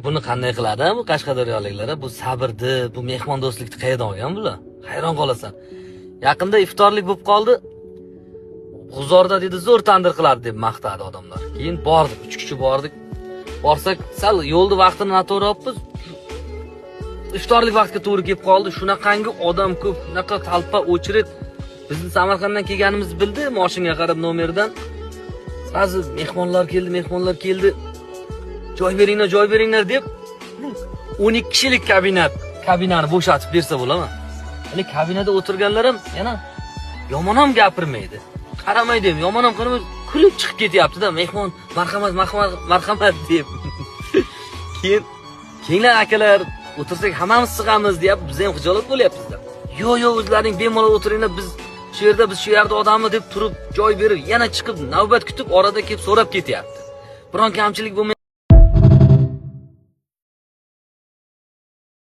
Buni qanday qiladi bu Qashqadaryoliklar? Bu sabrni, bu mehmondo'stlikni qayerdan olgan bular? Hayron qolasan. Yaqinda iftorlik bo'lib qoldi. G'uzorda dedi zo'r tandir qiladi deb maqtadi odamlar. Keyin bordik, 3 kishi bordik. Borsak, sal yo'lni vaqtini noto'g'ri olibmiz. Iftorlik vaqtiga to'g'ri kelib qoldi. Shunaqangi odam ko'p, shunaqa talpa o'chirib, bizni Samarqanddan kelganimizni bildi, mashinaga qarab nomerdan. Ba'zi mehmonlar keldi. Joy beringlar deb 12 kishilik kabinani bo'shatib bersa bo'ladimi? Ya'ni kabinada o'tirganlar ham yana yomon ham gapirmaydi. Qaramaydi ham, yomon ham qaramay, kulib chiqib ketyapti-da, mehmon marhamat deb. Keyinlar akalar o'tirsak hammamiz sig'amiz deb biz ham xijolat bo'lyapmiz-da. Yo'q, o'zlaring bemalol o'tiringlar, biz shu yerda odammi deb turib joy berib, yana chiqib navbat kutib orada kelib so'rab ketyapti. Biron kamchilik bo'lmay